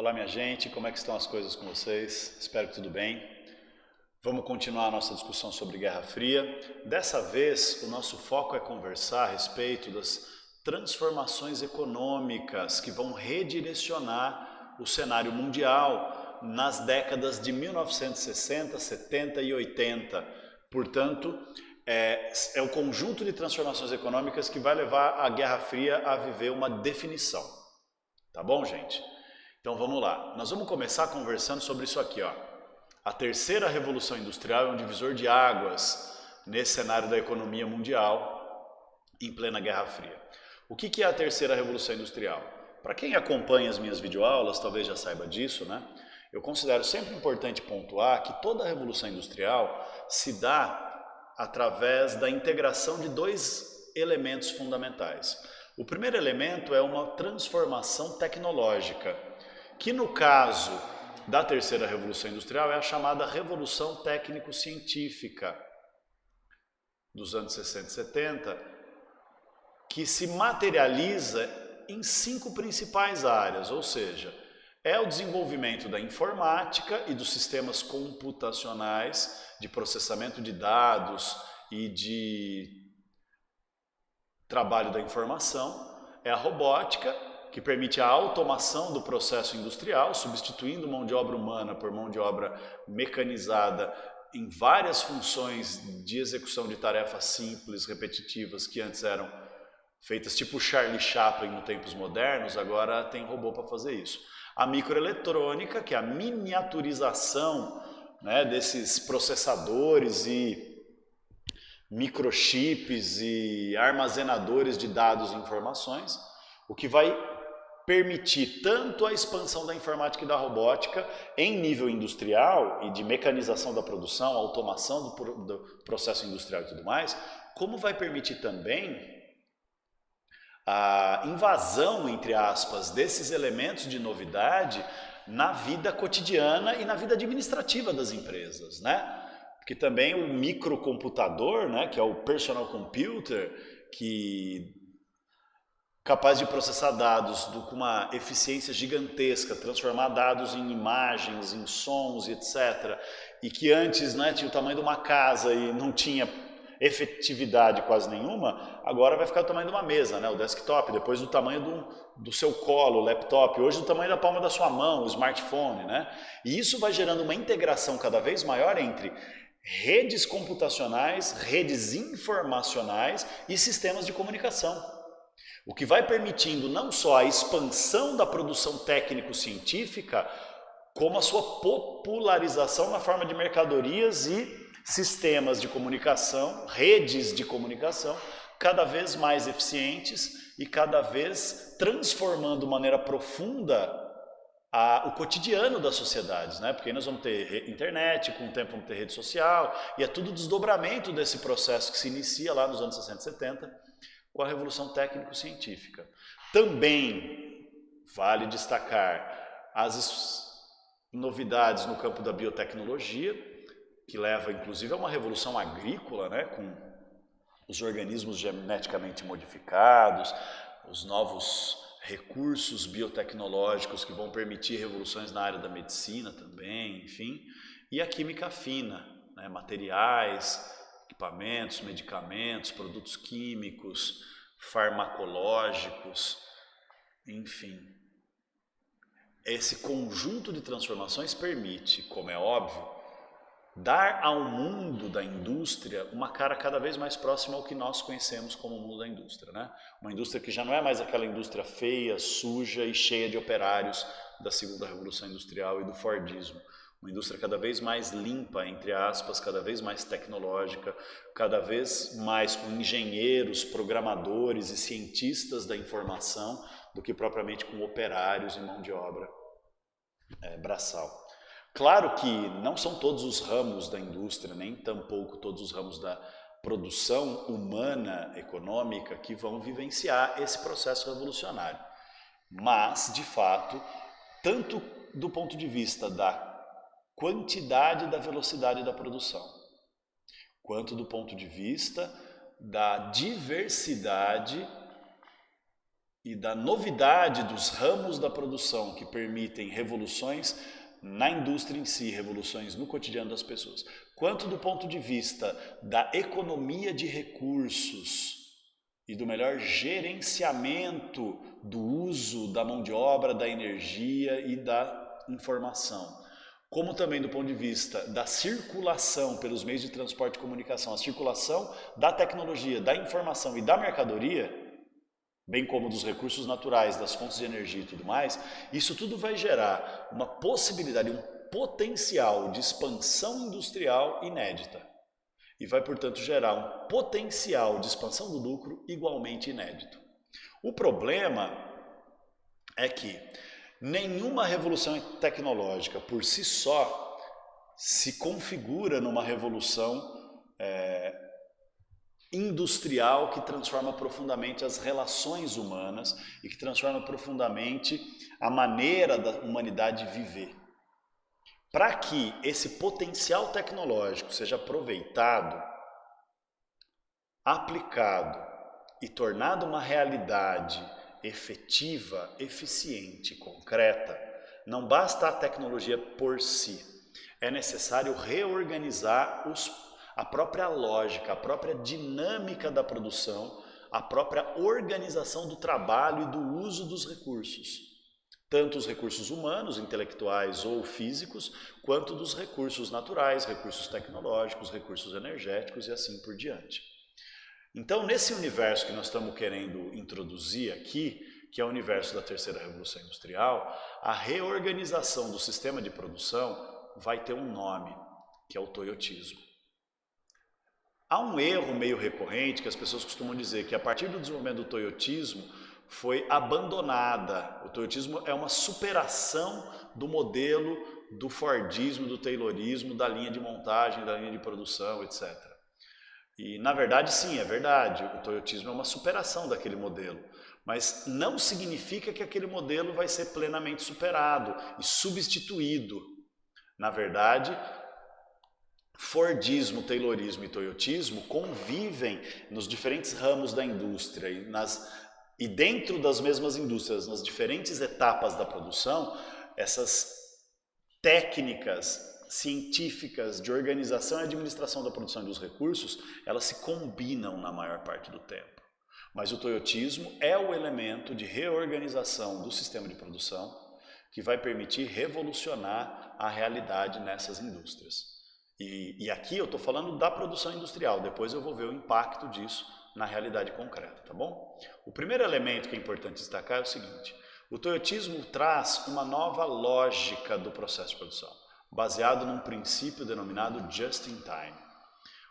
Olá, minha gente, como é que estão as coisas com vocês? Espero que tudo bem. Vamos continuar a nossa discussão sobre Guerra Fria. Dessa vez, o nosso foco é conversar a respeito das transformações econômicas que vão redirecionar o cenário mundial nas décadas de 1960, 70 e 80. Portanto, é o conjunto de transformações econômicas que vai levar a Guerra Fria a viver uma definição. Tá bom, gente? Então vamos lá. Nós vamos começar conversando sobre isso aqui, ó. A terceira revolução industrial é um divisor de águas nesse cenário da economia mundial em plena Guerra Fria. O que é a terceira revolução industrial? Para quem acompanha as minhas videoaulas, talvez já saiba disso, né? Eu considero sempre importante pontuar que toda a revolução industrial se dá através da integração de dois elementos fundamentais. O primeiro elemento é uma transformação tecnológica, que no caso da terceira revolução industrial é a chamada revolução técnico-científica dos anos 60 e 70, que se materializa em 5 principais áreas, ou seja, é o desenvolvimento da informática e dos sistemas computacionais de processamento de dados e de trabalho da informação, é a robótica, que permite a automação do processo industrial, substituindo mão de obra humana por mão de obra mecanizada em várias funções de execução de tarefas simples, repetitivas, que antes eram feitas tipo Charlie Chaplin nos tempos modernos, agora tem robô para fazer isso. A microeletrônica, que é a miniaturização, né, desses processadores e microchips e armazenadores de dados e informações, o que vai permitir tanto a expansão da informática e da robótica em nível industrial e de mecanização da produção, automação do processo industrial e tudo mais, como vai permitir também a invasão, entre aspas, desses elementos de novidade na vida cotidiana e na vida administrativa das empresas, né? Porque também o microcomputador, né, que é o personal computer, que capaz de processar dados com uma eficiência gigantesca, transformar dados em imagens, em sons e etc. E que antes, né, tinha o tamanho de uma casa e não tinha efetividade quase nenhuma, agora vai ficar o tamanho de uma mesa, né, o desktop, depois do tamanho do seu colo, o laptop, hoje do tamanho da palma da sua mão, o smartphone, né? E isso vai gerando uma integração cada vez maior entre redes computacionais, redes informacionais e sistemas de comunicação. O que vai permitindo não só a expansão da produção técnico-científica, como a sua popularização na forma de mercadorias e sistemas de comunicação, redes de comunicação, cada vez mais eficientes e cada vez transformando de maneira profunda o cotidiano das sociedades, né? Porque aí nós vamos ter internet, com o tempo vamos ter rede social, e é tudo desdobramento desse processo que se inicia lá nos anos 60 e 70, com a revolução técnico-científica. Também vale destacar as novidades no campo da biotecnologia, que leva inclusive a uma revolução agrícola, né, com os organismos geneticamente modificados, os novos recursos biotecnológicos que vão permitir revoluções na área da medicina também, enfim, e a química fina, né, materiais, equipamentos, medicamentos, produtos químicos, farmacológicos, enfim. Esse conjunto de transformações permite, como é óbvio, dar ao mundo da indústria uma cara cada vez mais próxima ao que nós conhecemos como o mundo da indústria, né? Uma indústria que já não é mais aquela indústria feia, suja e cheia de operários da segunda revolução industrial e do Fordismo. Uma indústria cada vez mais limpa, entre aspas, cada vez mais tecnológica, cada vez mais com engenheiros, programadores e cientistas da informação do que propriamente com operários e mão de obra braçal. Claro que não são todos os ramos da indústria, nem tampouco todos os ramos da produção humana, econômica, que vão vivenciar esse processo revolucionário. Mas, de fato, tanto do ponto de vista da quantidade e da velocidade da produção, quanto do ponto de vista da diversidade e da novidade dos ramos da produção que permitem revoluções na indústria em si, revoluções no cotidiano das pessoas, quanto do ponto de vista da economia de recursos e do melhor gerenciamento do uso da mão de obra, da energia e da informação, como também do ponto de vista da circulação pelos meios de transporte e comunicação, a circulação da tecnologia, da informação e da mercadoria, bem como dos recursos naturais, das fontes de energia e tudo mais, isso tudo vai gerar uma possibilidade, um potencial de expansão industrial inédita. E vai, portanto, gerar um potencial de expansão do lucro igualmente inédito. O problema é que nenhuma revolução tecnológica por si só se configura numa revolução industrial que transforma profundamente as relações humanas e que transforma profundamente a maneira da humanidade viver. Para que esse potencial tecnológico seja aproveitado, aplicado e tornado uma realidade efetiva, eficiente, concreta, não basta a tecnologia por si. É necessário reorganizar a própria lógica, a própria dinâmica da produção, a própria organização do trabalho e do uso dos recursos. Tanto os recursos humanos, intelectuais ou físicos, quanto dos recursos naturais, recursos tecnológicos, recursos energéticos e assim por diante. Então, nesse universo que nós estamos querendo introduzir aqui, que é o universo da terceira revolução industrial, a reorganização do sistema de produção vai ter um nome, que é o toyotismo. Há um erro meio recorrente que as pessoas costumam dizer que a partir do desenvolvimento do toyotismo foi abandonada. O toyotismo é uma superação do modelo do fordismo, do taylorismo, da linha de montagem, da linha de produção, etc. E na verdade sim, é verdade, o toyotismo é uma superação daquele modelo, mas não significa que aquele modelo vai ser plenamente superado e substituído. Na verdade, fordismo, taylorismo e toyotismo convivem nos diferentes ramos da indústria e dentro das mesmas indústrias, nas diferentes etapas da produção, essas técnicas científicas de organização e administração da produção e dos recursos, elas se combinam na maior parte do tempo. Mas o toyotismo é o elemento de reorganização do sistema de produção que vai permitir revolucionar a realidade nessas indústrias. E aqui eu estou falando da produção industrial, depois eu vou ver o impacto disso na realidade concreta, tá bom? O primeiro elemento que é importante destacar é o seguinte: o toyotismo traz uma nova lógica do processo de produção, baseado num princípio denominado just in time.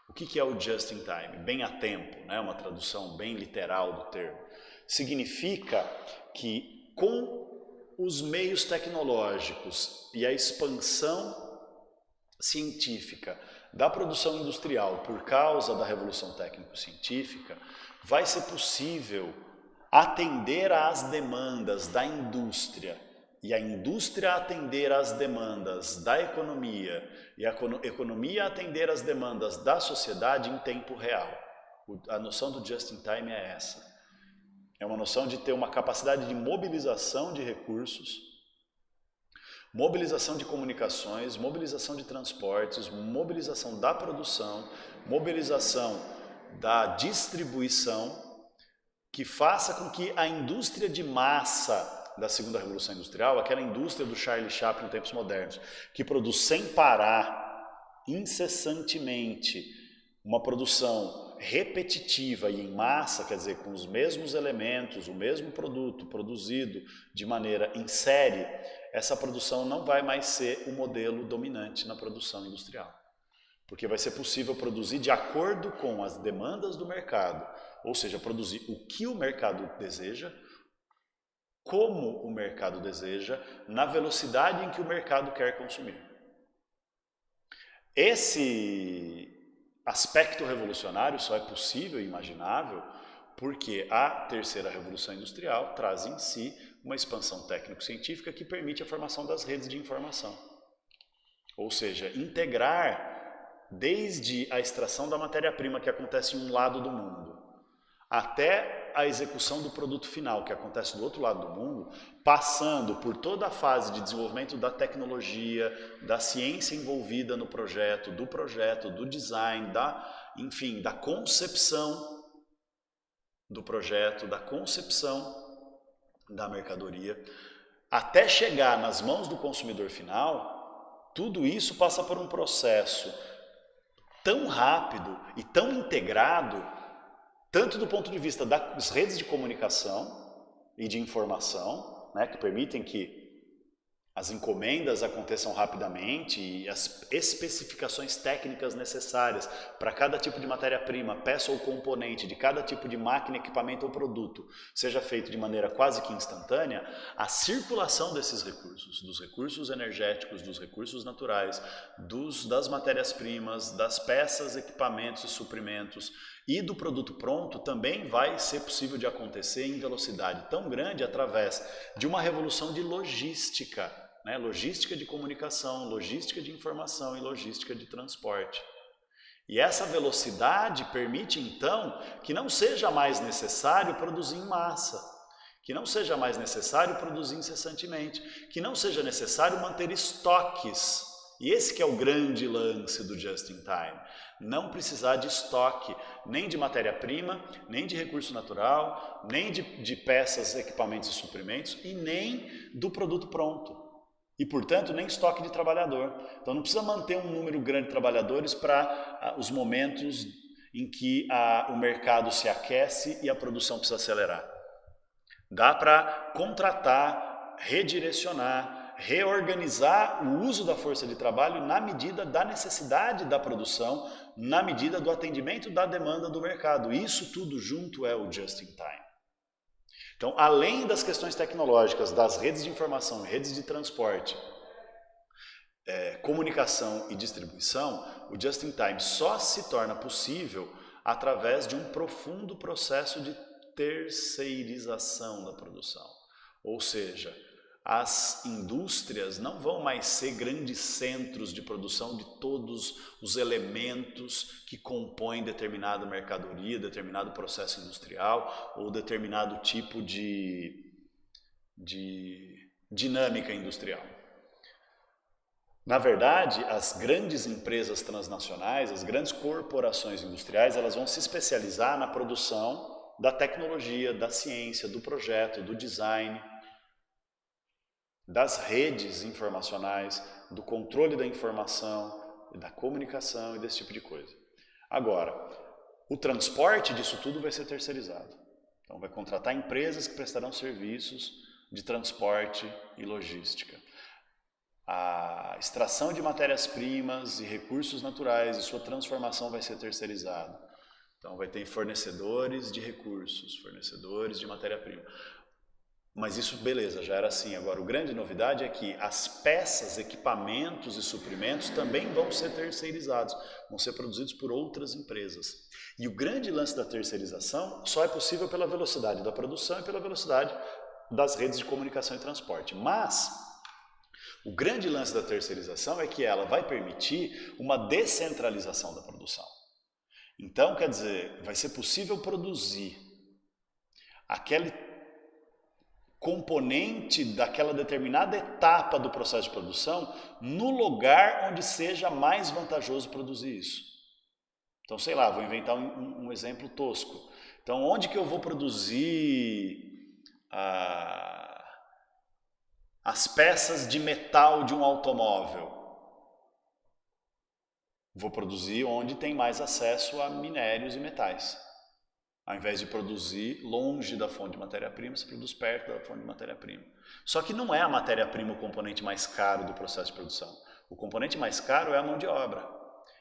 O que é o just in time? Bem a tempo, né? Uma tradução bem literal do termo. Significa que com os meios tecnológicos e a expansão científica da produção industrial por causa da revolução técnico-científica, vai ser possível atender às demandas da indústria e a indústria atender às demandas da economia e a economia atender às demandas da sociedade em tempo real. A noção do just in time é essa. É uma noção de ter uma capacidade de mobilização de recursos, mobilização de comunicações, mobilização de transportes, mobilização da produção, mobilização da distribuição, que faça com que a indústria de massa da segunda revolução industrial, aquela indústria do Charlie Chaplin em tempos modernos, que produz sem parar, incessantemente, uma produção repetitiva e em massa, quer dizer, com os mesmos elementos, o mesmo produto produzido de maneira em série, essa produção não vai mais ser o modelo dominante na produção industrial. Porque vai ser possível produzir de acordo com as demandas do mercado, ou seja, produzir o que o mercado deseja, como o mercado deseja, na velocidade em que o mercado quer consumir. Esse aspecto revolucionário só é possível e imaginável porque a terceira revolução industrial traz em si uma expansão técnico-científica que permite a formação das redes de informação. Ou seja, integrar desde a extração da matéria-prima que acontece em um lado do mundo, até a execução do produto final, que acontece do outro lado do mundo, passando por toda a fase de desenvolvimento da tecnologia, da ciência envolvida no projeto, do design, enfim, da concepção do projeto, da concepção da mercadoria, até chegar nas mãos do consumidor final, tudo isso passa por um processo tão rápido e tão integrado, tanto do ponto de vista das redes de comunicação e de informação, né, que permitem que as encomendas aconteçam rapidamente e as especificações técnicas necessárias para cada tipo de matéria-prima, peça ou componente de cada tipo de máquina, equipamento ou produto seja feito de maneira quase que instantânea, a circulação desses recursos, dos recursos energéticos, dos recursos naturais, das matérias-primas, das peças, equipamentos e suprimentos e do produto pronto também vai ser possível de acontecer em velocidade tão grande através de uma revolução de logística, né? Logística de comunicação, logística de informação e logística de transporte. E essa velocidade permite então que não seja mais necessário produzir em massa, que não seja mais necessário produzir incessantemente, que não seja necessário manter estoques. E esse que é o grande lance do Just in Time. Não precisar de estoque, nem de matéria-prima, nem de recurso natural, nem de peças, equipamentos e suprimentos, e nem do produto pronto. E, portanto, nem estoque de trabalhador. Então não precisa manter um número grande de trabalhadores para os momentos em que o mercado se aquece e a produção precisa acelerar. Dá para contratar, redirecionar, reorganizar o uso da força de trabalho na medida da necessidade da produção, na medida do atendimento da demanda do mercado. Isso tudo junto é o Just in Time. Então, além das questões tecnológicas, das redes de informação, redes de transporte, comunicação e distribuição, o Just in Time só se torna possível através de um profundo processo de terceirização da produção. Ou seja, as indústrias não vão mais ser grandes centros de produção de todos os elementos que compõem determinada mercadoria, determinado processo industrial ou determinado tipo de dinâmica industrial. Na verdade, as grandes empresas transnacionais, as grandes corporações industriais, elas vão se especializar na produção da tecnologia, da ciência, do projeto, do design, das redes informacionais, do controle da informação, da comunicação e desse tipo de coisa. Agora, o transporte disso tudo vai ser terceirizado. Então vai contratar empresas que prestarão serviços de transporte e logística. A extração de matérias-primas e recursos naturais e sua transformação vai ser terceirizada. Então vai ter fornecedores de recursos, fornecedores de matéria-prima. Mas isso, beleza, já era assim. Agora, a grande novidade é que as peças, equipamentos e suprimentos também vão ser terceirizados, vão ser produzidos por outras empresas. E o grande lance da terceirização só é possível pela velocidade da produção e pela velocidade das redes de comunicação e transporte. Mas o grande lance da terceirização é que ela vai permitir uma descentralização da produção. Então, quer dizer, vai ser possível produzir aquele componente daquela determinada etapa do processo de produção no lugar onde seja mais vantajoso produzir isso. Então, sei lá, vou inventar um exemplo tosco. Então, onde que eu vou produzir as peças de metal de um automóvel? Vou produzir onde tem mais acesso a minérios e metais. Ao invés de produzir longe da fonte de matéria-prima, se produz perto da fonte de matéria-prima. Só que não é a matéria-prima o componente mais caro do processo de produção. O componente mais caro é a mão de obra.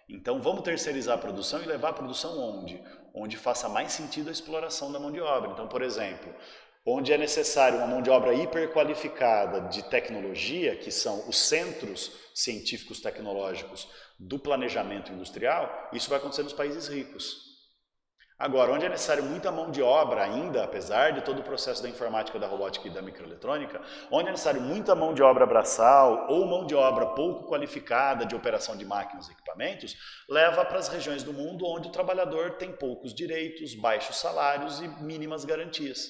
Então vamos terceirizar a produção e levar a produção onde? Onde faça mais sentido a exploração da mão de obra. Então, por exemplo, onde é necessário uma mão de obra hiperqualificada de tecnologia, que são os centros científicos tecnológicos do planejamento industrial, isso vai acontecer nos países ricos. Agora, onde é necessário muita mão de obra ainda, apesar de todo o processo da informática, da robótica e da microeletrônica, onde é necessário muita mão de obra braçal ou mão de obra pouco qualificada de operação de máquinas e equipamentos, leva para as regiões do mundo onde o trabalhador tem poucos direitos, baixos salários e mínimas garantias.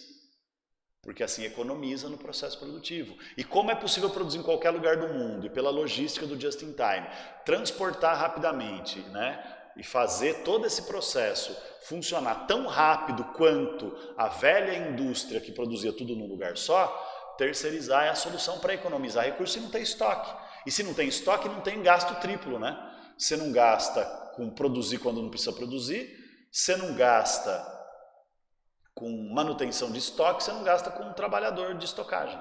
Porque assim economiza no processo produtivo. E como é possível produzir em qualquer lugar do mundo e pela logística do just in time, transportar rapidamente, né? E fazer todo esse processo funcionar tão rápido quanto a velha indústria que produzia tudo num lugar só, terceirizar é a solução para economizar recursos e não tem estoque. E se não tem estoque, não tem gasto triplo, né? Você não gasta com produzir quando não precisa produzir, você não gasta com manutenção de estoque, você não gasta com um trabalhador de estocagem.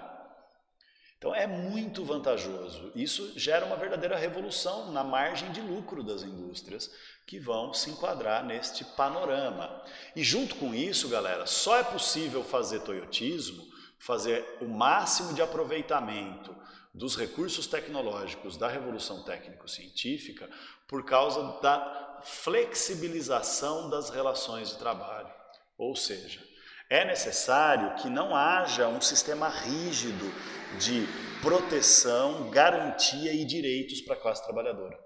Então é muito vantajoso. Isso gera uma verdadeira revolução na margem de lucro das indústrias que vão se enquadrar neste panorama. E junto com isso, galera, só é possível fazer toyotismo, fazer o máximo de aproveitamento dos recursos tecnológicos da revolução técnico-científica por causa da flexibilização das relações de trabalho. Ou seja, é necessário que não haja um sistema rígido de proteção, garantia e direitos para a classe trabalhadora.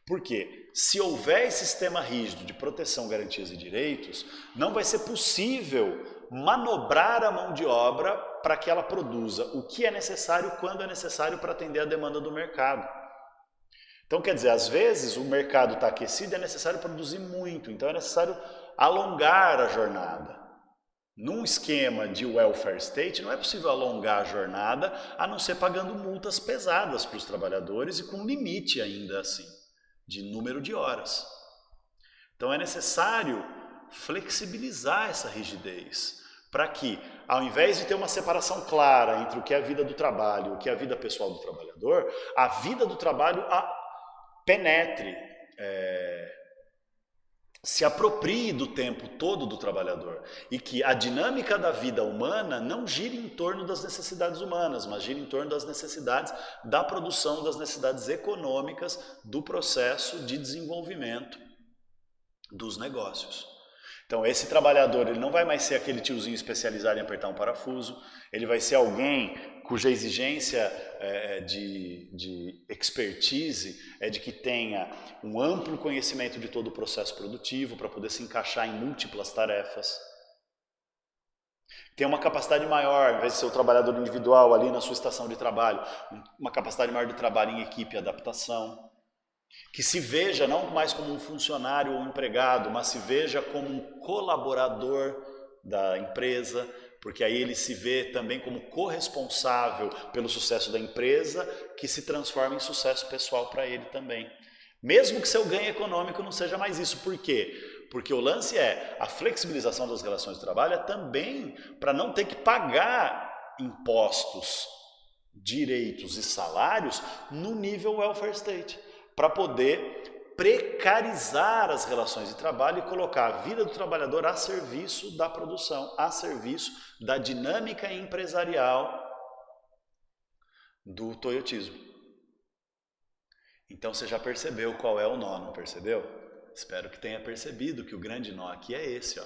Porque se houver esse sistema rígido de proteção, garantias e direitos, não vai ser possível manobrar a mão de obra para que ela produza o que é necessário quando é necessário para atender a demanda do mercado. Então, quer dizer, às vezes o mercado está aquecido e é necessário produzir muito, então é necessário alongar a jornada. Num esquema de welfare state, não é possível alongar a jornada a não ser pagando multas pesadas para os trabalhadores e com limite ainda assim, de número de horas. Então é necessário flexibilizar essa rigidez, para que, ao invés de ter uma separação clara entre o que é a vida do trabalho e o que é a vida pessoal do trabalhador, a vida do trabalho penetre, se aproprie do tempo todo do trabalhador e que a dinâmica da vida humana não gire em torno das necessidades humanas, mas gire em torno das necessidades da produção, das necessidades econômicas do processo de desenvolvimento dos negócios. Então esse trabalhador ele não vai mais ser aquele tiozinho especializado em apertar um parafuso, ele vai ser alguém cuja exigência de expertise é de que tenha um amplo conhecimento de todo o processo produtivo para poder se encaixar em múltiplas tarefas. Tem uma capacidade maior, ao invés de ser o trabalhador individual ali na sua estação de trabalho, uma capacidade maior de trabalho em equipe e adaptação. Que se veja não mais como um funcionário ou um empregado, mas se veja como um colaborador da empresa, porque aí ele se vê também como corresponsável pelo sucesso da empresa, que se transforma em sucesso pessoal para ele também. Mesmo que seu ganho econômico não seja mais isso. Por quê? Porque o lance é a flexibilização das relações de trabalho é também para não ter que pagar impostos, direitos e salários no nível welfare state, para poder precarizar as relações de trabalho e colocar a vida do trabalhador a serviço da produção, a serviço da dinâmica empresarial do toyotismo. Então você já percebeu qual é o nó, não percebeu? Espero que tenha percebido que o grande nó aqui é esse, ó.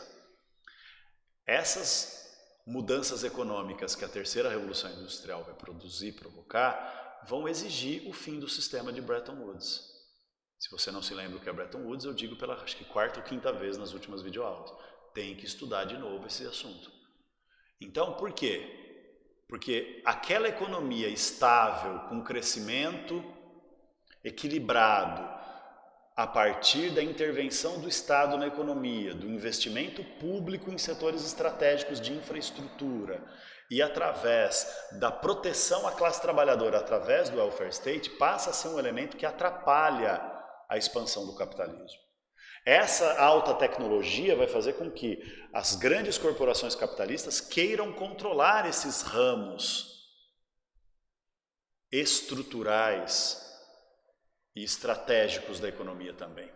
Essas mudanças econômicas que a terceira revolução industrial vai produzir, provocar, vão exigir o fim do sistema de Bretton Woods. Se você não se lembra o que é Bretton Woods, eu digo pela acho que quarta ou quinta vez nas últimas videoaulas. Tem que estudar de novo esse assunto. Então, por quê? Porque aquela economia estável, com crescimento equilibrado, a partir da intervenção do Estado na economia, do investimento público em setores estratégicos de infraestrutura e através da proteção à classe trabalhadora através do welfare state, passa a ser um elemento que atrapalha a expansão do capitalismo. Essa alta tecnologia vai fazer com que as grandes corporações capitalistas queiram controlar esses ramos estruturais e estratégicos da economia também.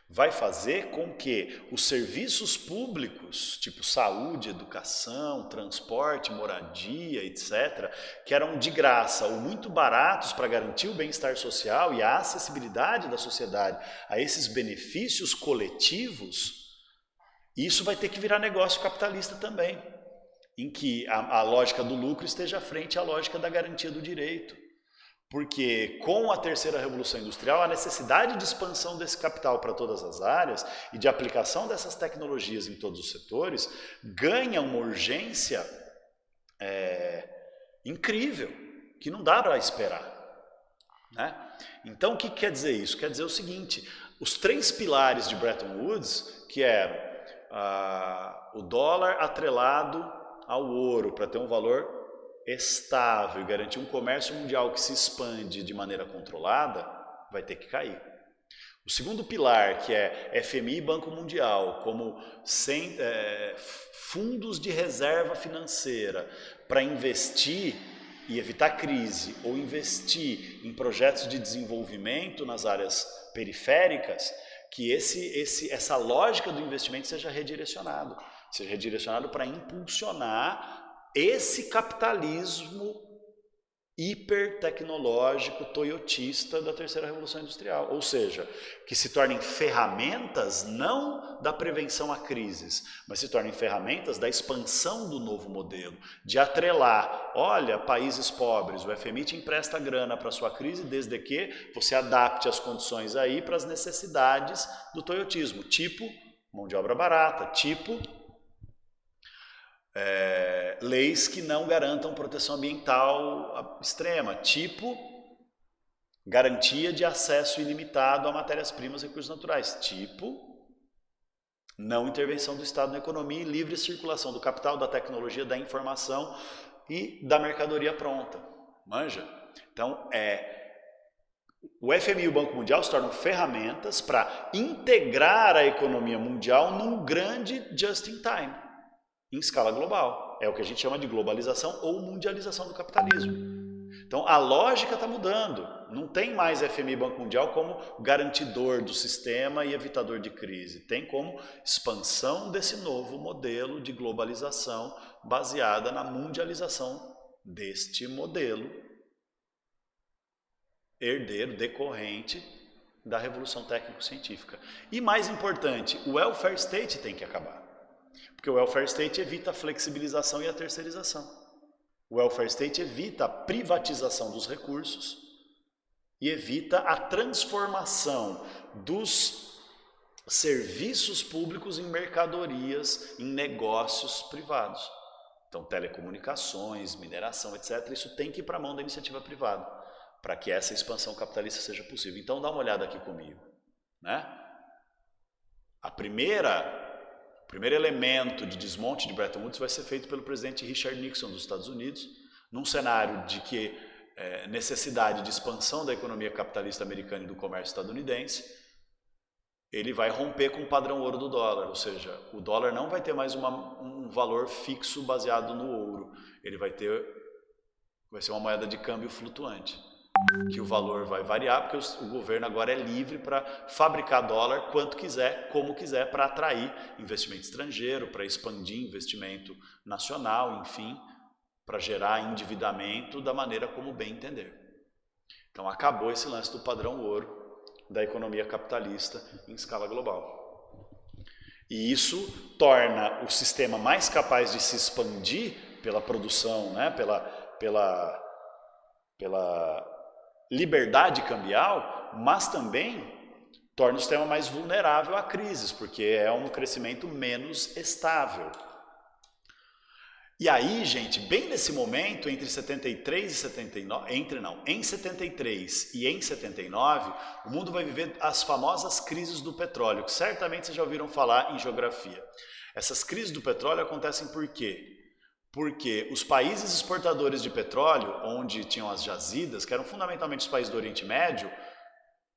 Vai fazer com que os serviços públicos, tipo saúde, educação, transporte, moradia, etc., que eram de graça ou muito baratos para garantir o bem-estar social e a acessibilidade da sociedade a esses benefícios coletivos, Isso vai ter que virar negócio capitalista também, em que a lógica do lucro esteja à frente à lógica da garantia do direito. Porque com a terceira revolução industrial, a necessidade de expansão desse capital para todas as áreas e de aplicação dessas tecnologias em todos os setores ganha uma urgência incrível, que não dá para esperar. Né? Então o que quer dizer isso? Quer dizer o seguinte, os 3 pilares de Bretton Woods, que eram o dólar atrelado ao ouro para ter um valor estável e garantir um comércio mundial que se expande de maneira controlada, vai ter que cair. O segundo pilar, que é FMI e Banco Mundial, como fundos de reserva financeira para investir e evitar crise, ou investir em projetos de desenvolvimento nas áreas periféricas, que essa lógica do investimento seja redirecionado para impulsionar esse capitalismo hipertecnológico toyotista da terceira revolução industrial, ou seja, que se tornem ferramentas não da prevenção a crises, mas se tornem ferramentas da expansão do novo modelo, de atrelar, olha, países pobres, o FMI te empresta grana para sua crise desde que você adapte as condições aí para as necessidades do toyotismo, tipo mão de obra barata, tipo leis que não garantam proteção ambiental extrema, tipo garantia de acesso ilimitado a matérias-primas e recursos naturais, tipo não intervenção do Estado na economia e livre circulação do capital, da tecnologia, da informação e da mercadoria pronta. Manja? Então, o FMI e o Banco Mundial se tornam ferramentas para integrar a economia mundial num grande just-in-time, em escala global. É o que a gente chama de globalização ou mundialização do capitalismo. Então a lógica está mudando. Não tem mais FMI e Banco Mundial como garantidor do sistema e evitador de crise. Tem como expansão desse novo modelo de globalização baseada na mundialização deste modelo herdeiro, decorrente da revolução técnico-científica. E mais importante, o welfare state tem que acabar. Porque o welfare state evita a flexibilização e a terceirização. O welfare state evita a privatização dos recursos e evita a transformação dos serviços públicos em mercadorias, em negócios privados. Então, telecomunicações, mineração, etc. Isso tem que ir para a mão da iniciativa privada, para que essa expansão capitalista seja possível. Então, dá uma olhada aqui comigo. Né? O primeiro elemento de desmonte de Bretton Woods vai ser feito pelo presidente Richard Nixon dos Estados Unidos, num cenário de que necessidade de expansão da economia capitalista americana e do comércio estadunidense. Ele vai romper com o padrão ouro do dólar, ou seja, o dólar não vai ter mais um valor fixo baseado no ouro, ele vai ser uma moeda de câmbio flutuante, que o valor vai variar, porque o governo agora é livre para fabricar dólar quanto quiser, como quiser, para atrair investimento estrangeiro, para expandir investimento nacional, enfim, para gerar endividamento da maneira como bem entender. Então acabou esse lance do padrão ouro da economia capitalista em escala global. E isso torna o sistema mais capaz de se expandir pela produção, né, pela liberdade cambial, mas também torna o sistema mais vulnerável a crises, porque é um crescimento menos estável. E aí, gente, bem nesse momento, entre 73 e 79, em 73 e em 79, o mundo vai viver as famosas crises do petróleo, que certamente vocês já ouviram falar em geografia. Essas crises do petróleo acontecem por quê? Porque os países exportadores de petróleo, onde tinham as jazidas, que eram fundamentalmente os países do Oriente Médio,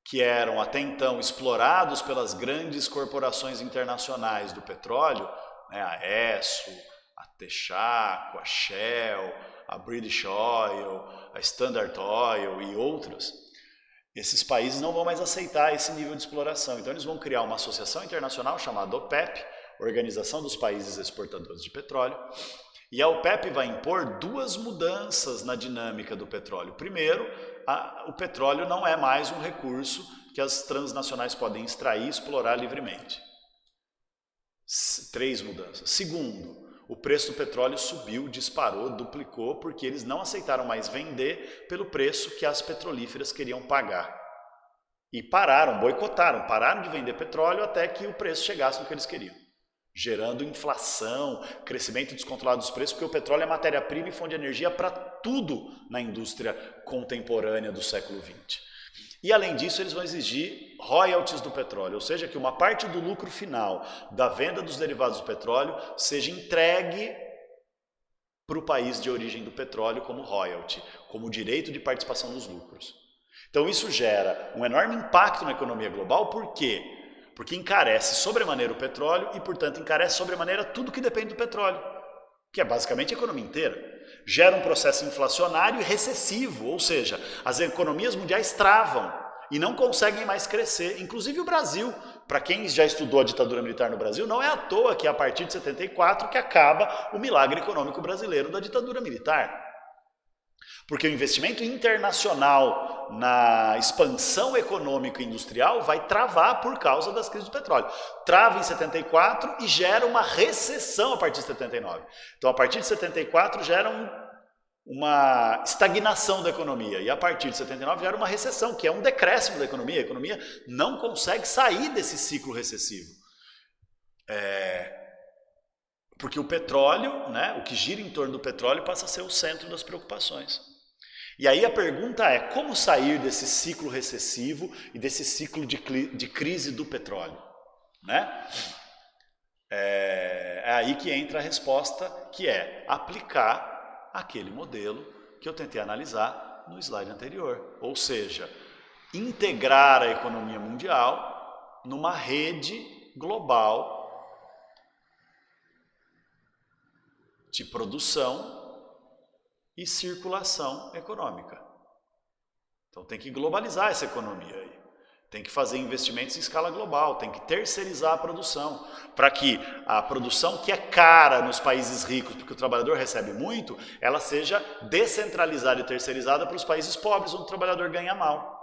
que eram até então explorados pelas grandes corporações internacionais do petróleo, né, a Esso, a Texaco, a Shell, a British Oil, a Standard Oil e outras, esses países não vão mais aceitar esse nível de exploração. Então eles vão criar uma associação internacional chamada OPEP, Organização dos Países Exportadores de Petróleo, e a OPEP vai impor duas mudanças na dinâmica do petróleo. Primeiro, o petróleo não é mais um recurso que as transnacionais podem extrair e explorar livremente. Três mudanças. Segundo, o preço do petróleo subiu, disparou, duplicou, porque eles não aceitaram mais vender pelo preço que as petrolíferas queriam pagar. E boicotaram, pararam de vender petróleo até que o preço chegasse no que eles queriam. Gerando inflação, crescimento descontrolado dos preços, porque o petróleo é matéria-prima e fonte de energia para tudo na indústria contemporânea do século XX. E além disso, eles vão exigir royalties do petróleo, ou seja, que uma parte do lucro final da venda dos derivados do petróleo seja entregue para o país de origem do petróleo como royalty, como direito de participação nos lucros. Então isso gera um enorme impacto na economia global, por quê? Porque encarece sobremaneira o petróleo e, portanto, encarece sobremaneira tudo que depende do petróleo, que é basicamente a economia inteira. Gera um processo inflacionário e recessivo, ou seja, as economias mundiais travam e não conseguem mais crescer. Inclusive o Brasil, para quem já estudou a ditadura militar no Brasil, não é à toa que é a partir de 74 que acaba o milagre econômico brasileiro da ditadura militar. Porque o investimento internacional na expansão econômica e industrial vai travar por causa das crises do petróleo. Trava em 74 e gera uma recessão a partir de 79. Então, a partir de 74 gera uma estagnação da economia e a partir de 79 gera uma recessão, que é um decréscimo da economia. A economia não consegue sair desse ciclo recessivo. Porque o petróleo, né, o que gira em torno do petróleo passa a ser o centro das preocupações. E aí a pergunta é, como sair desse ciclo recessivo e desse ciclo de crise do petróleo? Né? É aí que entra a resposta, que é aplicar aquele modelo que eu tentei analisar no slide anterior. Ou seja, integrar a economia mundial numa rede global de produção e circulação econômica. Então tem que globalizar essa economia aí. Tem que fazer investimentos em escala global, tem que terceirizar a produção, para que a produção que é cara nos países ricos, porque o trabalhador recebe muito, ela seja descentralizada e terceirizada para os países pobres, onde o trabalhador ganha mal.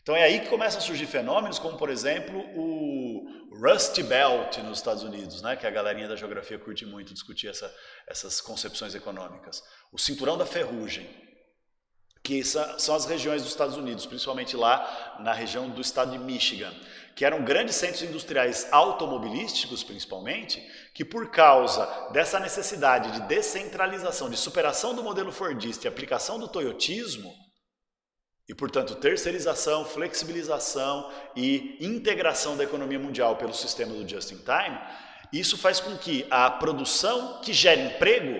Então é aí que começam a surgir fenômenos como, por exemplo, o Rust Belt nos Estados Unidos, né, que a galerinha da geografia curte muito discutir essas concepções econômicas. O cinturão da ferrugem, que são as regiões dos Estados Unidos, principalmente lá na região do estado de Michigan, que eram grandes centros industriais automobilísticos, principalmente, que por causa dessa necessidade de descentralização, de superação do modelo fordista e aplicação do toyotismo, e, portanto, terceirização, flexibilização e integração da economia mundial pelo sistema do just-in-time, isso faz com que a produção que gera emprego,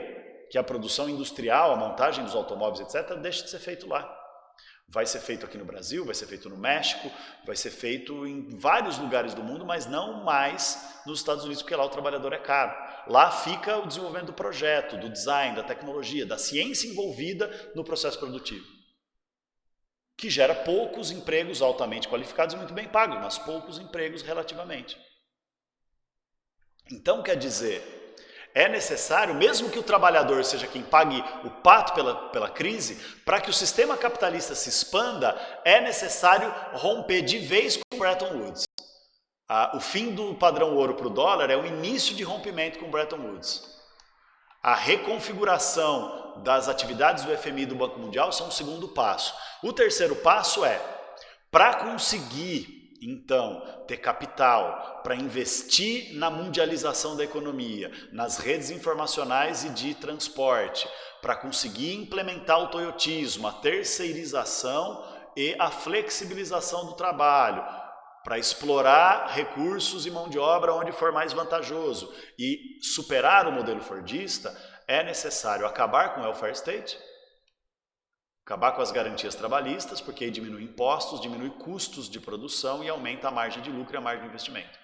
que é a produção industrial, a montagem dos automóveis, etc., deixe de ser feito lá. Vai ser feito aqui no Brasil, vai ser feito no México, vai ser feito em vários lugares do mundo, mas não mais nos Estados Unidos, porque lá o trabalhador é caro. Lá fica o desenvolvimento do projeto, do design, da tecnologia, da ciência envolvida no processo produtivo, que gera poucos empregos altamente qualificados e muito bem pagos, mas poucos empregos relativamente. Então, quer dizer, é necessário, mesmo que o trabalhador seja quem pague o pato pela crise, para que o sistema capitalista se expanda, é necessário romper de vez com Bretton Woods. O fim do padrão ouro para o dólar é o início de rompimento com Bretton Woods. A reconfiguração das atividades do FMI e do Banco Mundial são o segundo passo. O terceiro passo é, para conseguir, então, ter capital para investir na mundialização da economia, nas redes informacionais e de transporte, para conseguir implementar o toyotismo, a terceirização e a flexibilização do trabalho, para explorar recursos e mão de obra onde for mais vantajoso e superar o modelo fordista, é necessário acabar com o welfare state, acabar com as garantias trabalhistas, porque aí diminui impostos, diminui custos de produção e aumenta a margem de lucro e a margem de investimento.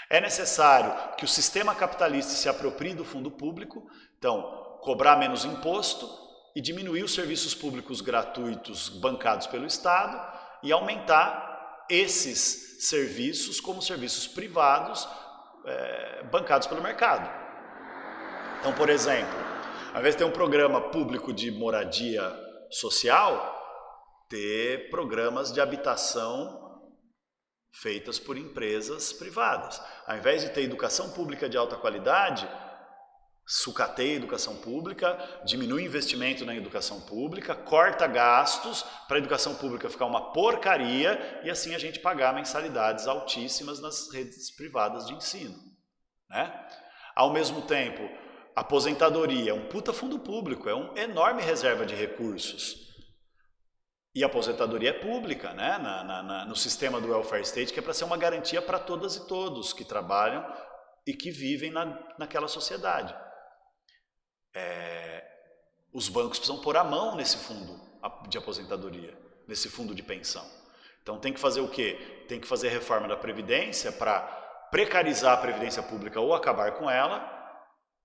É necessário que o sistema capitalista se aproprie do fundo público, então cobrar menos imposto e diminuir os serviços públicos gratuitos bancados pelo Estado e aumentar esses serviços como serviços privados bancados pelo mercado. Então, por exemplo, ao invés de ter um programa público de moradia social, ter programas de habitação feitas por empresas privadas. Ao invés de ter educação pública de alta qualidade, sucateia a educação pública, diminui o investimento na educação pública, corta gastos para a educação pública ficar uma porcaria e assim a gente pagar mensalidades altíssimas nas redes privadas de ensino, né? Ao mesmo tempo, aposentadoria é um puta fundo público, é uma enorme reserva de recursos. E a aposentadoria é pública, né? No sistema do welfare state, que é para ser uma garantia para todas e todos que trabalham e que vivem naquela sociedade. Os bancos precisam pôr a mão nesse fundo de aposentadoria, nesse fundo de pensão. Então tem que fazer o quê? Tem que fazer reforma da Previdência para precarizar a Previdência Pública ou acabar com ela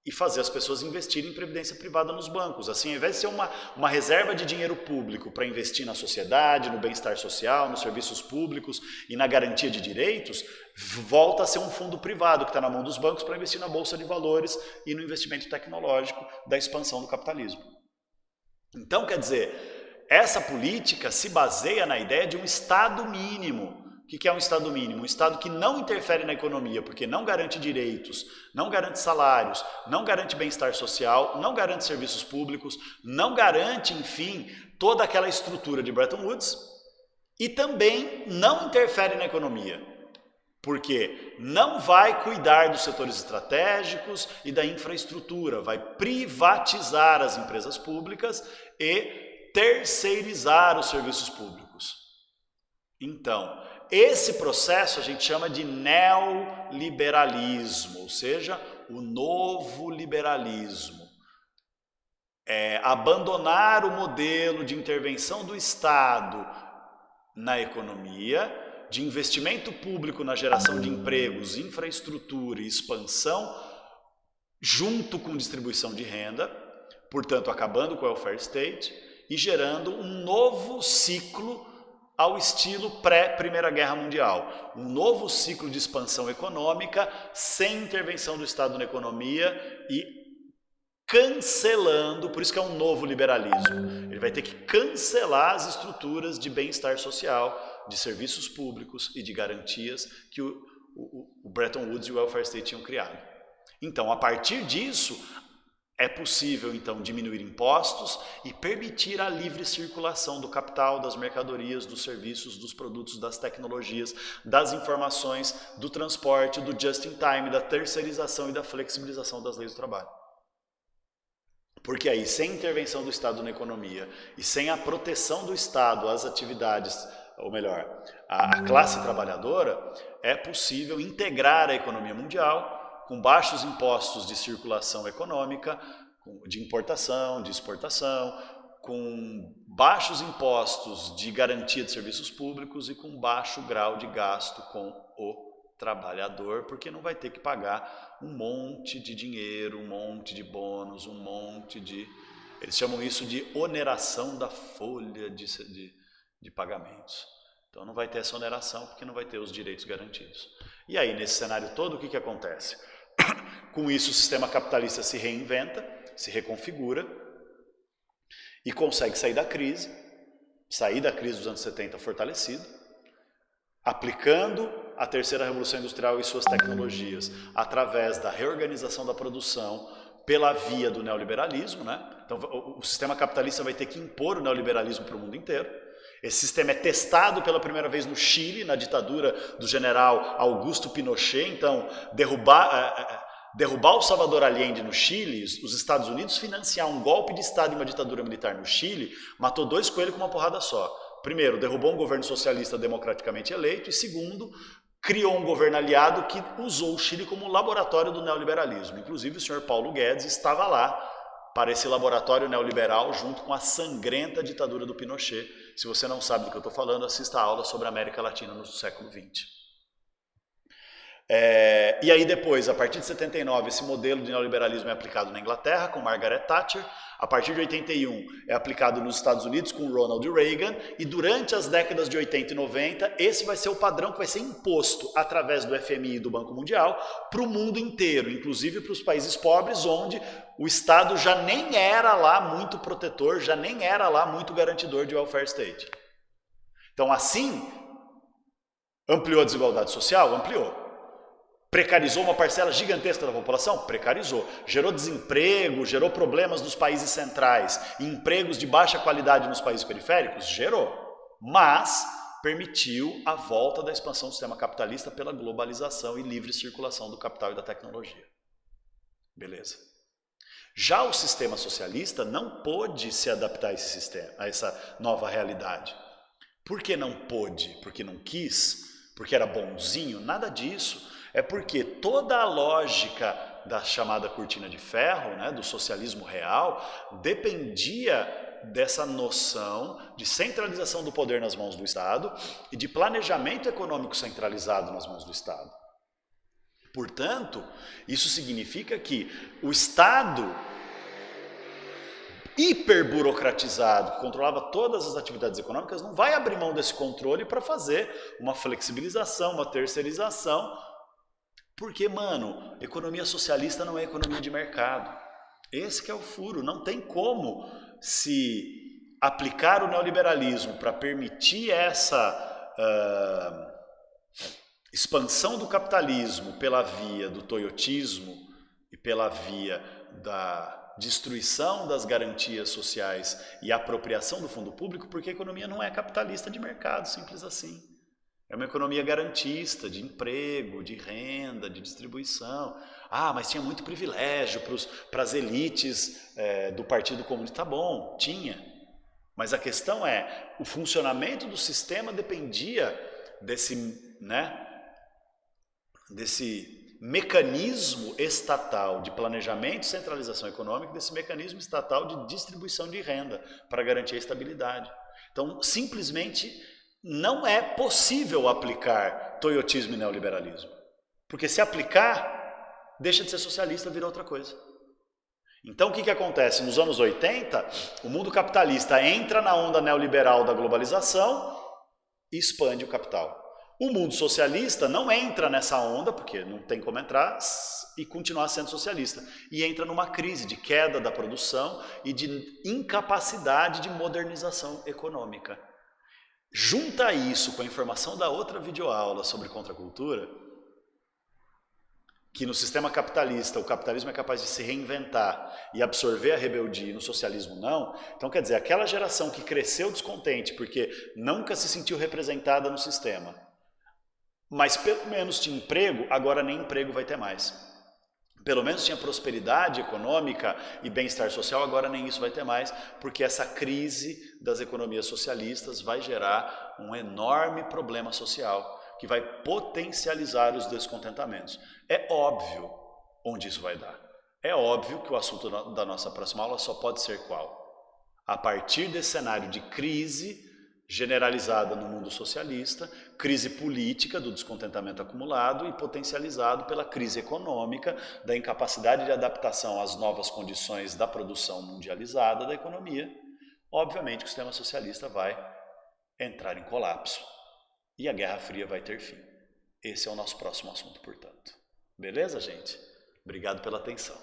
e fazer as pessoas investirem em Previdência Privada nos bancos. Assim, ao invés de ser uma reserva de dinheiro público para investir na sociedade, no bem-estar social, nos serviços públicos e na garantia de direitos, volta a ser um fundo privado que está na mão dos bancos para investir na Bolsa de Valores e no investimento tecnológico da expansão do capitalismo. Então, quer dizer, essa política se baseia na ideia de um Estado mínimo. O que é um Estado mínimo? Um Estado que não interfere na economia, porque não garante direitos, não garante salários, não garante bem-estar social, não garante serviços públicos, não garante, enfim, toda aquela estrutura de Bretton Woods e também não interfere na economia, porque não vai cuidar dos setores estratégicos e da infraestrutura, vai privatizar as empresas públicas e terceirizar os serviços públicos. Então, esse processo a gente chama de neoliberalismo, ou seja, o novo liberalismo. Abandonar o modelo de intervenção do Estado na economia, de investimento público na geração de empregos, infraestrutura e expansão, junto com distribuição de renda, portanto acabando com o welfare state e gerando um novo ciclo ao estilo pré-Primeira Guerra Mundial. Um novo ciclo de expansão econômica, sem intervenção do Estado na economia e cancelando, por isso que é um novo liberalismo. Ele vai ter que cancelar as estruturas de bem-estar social, de serviços públicos e de garantias que o Bretton Woods e o welfare state tinham criado. Então, a partir disso, é possível, então, diminuir impostos e permitir a livre circulação do capital, das mercadorias, dos serviços, dos produtos, das tecnologias, das informações, do transporte, do just-in-time, da terceirização e da flexibilização das leis do trabalho. Porque aí, sem intervenção do Estado na economia e sem a proteção do Estado às atividades, ou melhor, à classe trabalhadora, é possível integrar a economia mundial com baixos impostos de circulação econômica, de importação, de exportação, com baixos impostos de garantia de serviços públicos e com baixo grau de gasto com o trabalhador, porque não vai ter que pagar um monte de dinheiro, um monte de bônus, um monte de... Eles chamam isso de oneração da folha de pagamentos. Então não vai ter essa oneração porque não vai ter os direitos garantidos. E aí, nesse cenário todo, o que acontece? Com isso, o sistema capitalista se reinventa, se reconfigura e consegue sair da crise dos anos 70 fortalecido, aplicando a terceira revolução industrial e suas tecnologias através da reorganização da produção pela via do neoliberalismo, né? Então, o sistema capitalista vai ter que impor o neoliberalismo para o mundo inteiro. Esse sistema é testado pela primeira vez no Chile, na ditadura do general Augusto Pinochet. Então, derrubar o Salvador Allende no Chile, os Estados Unidos financiar um golpe de Estado e uma ditadura militar no Chile, matou 2 coelhos com uma porrada só. Primeiro, derrubou um governo socialista democraticamente eleito e segundo, criou um governo aliado que usou o Chile como laboratório do neoliberalismo. Inclusive, o senhor Paulo Guedes estava lá para esse laboratório neoliberal junto com a sangrenta ditadura do Pinochet. Se você não sabe do que eu estou falando, assista a aula sobre a América Latina no século XX. E aí depois, a partir de 79, esse modelo de neoliberalismo é aplicado na Inglaterra com Margaret Thatcher. A partir de 81 é aplicado nos Estados Unidos com Ronald Reagan. E durante as décadas de 80 e 90, esse vai ser o padrão que vai ser imposto através do FMI e do Banco Mundial para o mundo inteiro, inclusive para os países pobres, onde o Estado já nem era lá muito protetor, já nem era lá muito garantidor de welfare state. Então assim, Ampliou a desigualdade social? Ampliou. Precarizou uma parcela gigantesca da população? Precarizou. Gerou desemprego, gerou problemas nos países centrais, empregos de baixa qualidade nos países periféricos? Gerou. Mas permitiu a volta da expansão do sistema capitalista pela globalização e livre circulação do capital e da tecnologia. Beleza. Já o sistema socialista não pôde se adaptar a esse sistema, a essa nova realidade. Por que não pôde? Porque não quis? Porque era bonzinho? Nada disso. É porque toda a lógica da chamada cortina de ferro, né, do socialismo real, dependia dessa noção de centralização do poder nas mãos do Estado e de planejamento econômico centralizado nas mãos do Estado. Portanto, isso significa que o Estado hiperburocratizado, que controlava todas as atividades econômicas, não vai abrir mão desse controle para fazer uma flexibilização, uma terceirização, porque, mano, economia socialista não é economia de mercado. Esse que é o furo, não tem como se aplicar o neoliberalismo para permitir essa expansão do capitalismo pela via do toyotismo e pela via da destruição das garantias sociais e apropriação do fundo público, porque a economia não é capitalista de mercado, simples assim. É uma economia garantista, de emprego, de renda, de distribuição. Ah, mas tinha muito privilégio para as elites do Partido Comunista. Tá bom, tinha. Mas a questão é, o funcionamento do sistema dependia desse mecanismo estatal de planejamento e centralização econômica, desse mecanismo estatal de distribuição de renda para garantir a estabilidade. Então, simplesmente não é possível aplicar toyotismo e neoliberalismo. Porque se aplicar, deixa de ser socialista, vira outra coisa. Então o que acontece? Nos anos 80, o mundo capitalista entra na onda neoliberal da globalização e expande o capital. O mundo socialista não entra nessa onda, porque não tem como entrar, e continuar sendo socialista. E entra numa crise de queda da produção e de incapacidade de modernização econômica. Junta isso com a informação da outra videoaula sobre contracultura, que no sistema capitalista o capitalismo é capaz de se reinventar e absorver a rebeldia, e no socialismo não. Então quer dizer, aquela geração que cresceu descontente porque nunca se sentiu representada no sistema, mas pelo menos tinha emprego, agora nem emprego vai ter mais. Pelo menos tinha prosperidade econômica e bem-estar social, agora nem isso vai ter mais, porque essa crise das economias socialistas vai gerar um enorme problema social, que vai potencializar os descontentamentos. É óbvio onde isso vai dar. É óbvio que o assunto da nossa próxima aula só pode ser qual? A partir desse cenário de crise generalizada no mundo socialista, crise política do descontentamento acumulado e potencializado pela crise econômica, da incapacidade de adaptação às novas condições da produção mundializada da economia. Obviamente que o sistema socialista vai entrar em colapso e a Guerra Fria vai ter fim. Esse é o nosso próximo assunto, portanto. Beleza, gente? Obrigado pela atenção.